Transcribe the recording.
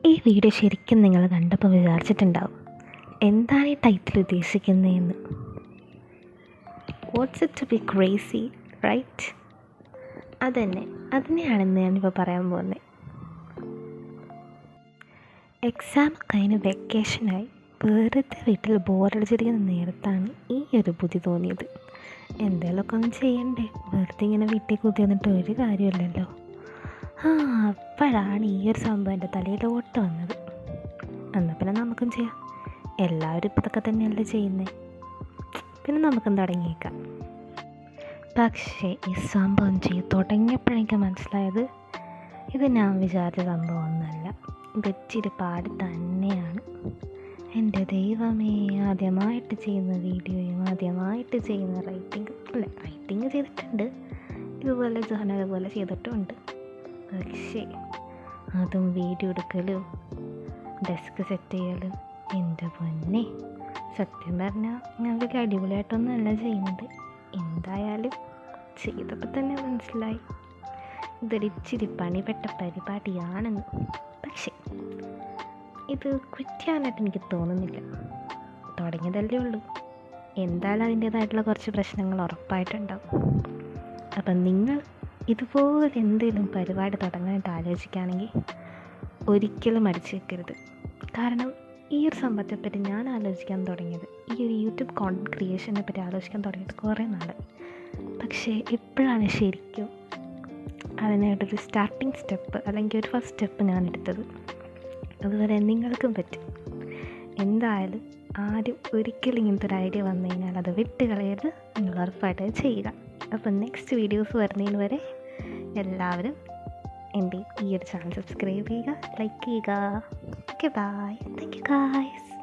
ഈ വീഡിയോ ശരിക്കും നിങ്ങൾ കണ്ടപ്പോൾ വിചാരിച്ചിട്ടുണ്ടാവും, എന്താണ് ഈ ടൈറ്റിൽ ഉദ്ദേശിക്കുന്നതെന്ന്. What's it to be crazy, right? അതിനെയാണെന്ന് ഞാനിപ്പോൾ പറയാൻ പോകുന്നത്. എക്സാം കഴിഞ്ഞ് വെക്കേഷനായി വെറുതെ വീട്ടിൽ ബോറടിച്ചിരിക്കുന്ന നേരത്താണ് ഈ ഒരു ബുദ്ധി തോന്നിയത്. എന്തെങ്കിലുമൊക്കെ ഒന്ന് ചെയ്യണ്ടേ, വെറുതെ ഇങ്ങനെ വീട്ടിൽ കുത്തി വന്നിട്ട് ഒരു കാര്യമില്ലല്ലോ. അപ്പോഴാണ് ഈ ഒരു സംഭവം എൻ്റെ തലയിലോട്ട് വന്നത്. എന്നാൽ പിന്നെ നമുക്കും ചെയ്യാം, എല്ലാവരും ഇപ്പോൾ ഇതൊക്കെ തന്നെയല്ലേ ചെയ്യുന്നത്, പിന്നെ നമുക്കും തുടങ്ങിയേക്കാം. പക്ഷേ ഈ സംഭവം ചെയ്ത് തുടങ്ങിയപ്പോഴെനിക്ക് മനസ്സിലായത് ഇത് ഞാൻ വിചാരിച്ച സംഭവമൊന്നുമല്ല, ഇത് ഇച്ചിരി പാട് തന്നെയാണ്. എൻ്റെ ദൈവമേ, ആദ്യമായിട്ട് ചെയ്യുന്ന വീഡിയോയും ആദ്യമായിട്ട് ചെയ്യുന്ന റൈറ്റിങ് ചെയ്തിട്ടുണ്ട്, ഇതുപോലെ ജോന പോലെ ചെയ്തിട്ടുമുണ്ട്. പക്ഷേ അതും വീഡിയോ എടുക്കലും ഡെസ്ക് സെറ്റ് ചെയ്യലും, എൻ്റെ പൊന്നെ, സത്യം പറഞ്ഞാൽ ഞാൻ വലിയ അടിപൊളിയായിട്ടൊന്നുമല്ല ചെയ്യുന്നത്. എന്തായാലും ചെയ്തപ്പോൾ തന്നെ മനസ്സിലായി ഇതൊരിച്ചിരി പണിപ്പെട്ട പരിപാടിയാണെന്ന്. പക്ഷേ ഇത് കുറ്റാനായിട്ട് എനിക്ക് തോന്നുന്നില്ല, തുടങ്ങിയതല്ലേ ഉള്ളൂ. എന്തായാലും അതിൻ്റേതായിട്ടുള്ള കുറച്ച് പ്രശ്നങ്ങൾ ഉറപ്പായിട്ടുണ്ടാവും. അപ്പം നിങ്ങൾ ഇതുപോലെ എന്തെങ്കിലും പരിപാടി തുടങ്ങാനായിട്ട് ആലോചിക്കുകയാണെങ്കിൽ ഒരിക്കലും അടിച്ചു വെക്കരുത്. കാരണം ഈ ഒരു സംഭവത്തെപ്പറ്റി ഞാൻ ആലോചിക്കാൻ തുടങ്ങിയത്, ഈ ഒരു യൂട്യൂബ് കോണ്ടൻറ്റ് ക്രിയേഷനെ പറ്റി ആലോചിക്കാൻ തുടങ്ങിയിട്ട് കുറേ നാൾ. പക്ഷേ ഇപ്പോഴാണ് ശരിക്കും അതിനായിട്ടൊരു സ്റ്റാർട്ടിങ് സ്റ്റെപ്പ് അല്ലെങ്കിൽ ഒരു ഫസ്റ്റ് സ്റ്റെപ്പ് ഞാൻ എടുത്തത്. അതുപോലെ നിങ്ങൾക്കും പറ്റും. എന്തായാലും ആരും ഒരിക്കലും ഇങ്ങനത്തെ ഒരു ഐഡിയ വന്നു കഴിഞ്ഞാൽ അത് വിട്ട് കളയരുത്, നിങ്ങൾ ഉറപ്പായിട്ട് ചെയ്യുക. അപ്പം നെക്സ്റ്റ് വീഡിയോസ് വരുന്നതിന് വരെ എല്ലാവരും എൻ്റെ ഈ ഒരു ചാനൽ സബ്സ്ക്രൈബ് ചെയ്യുക, ലൈക്ക് ചെയ്യുക. Okay, bye. Thank you guys.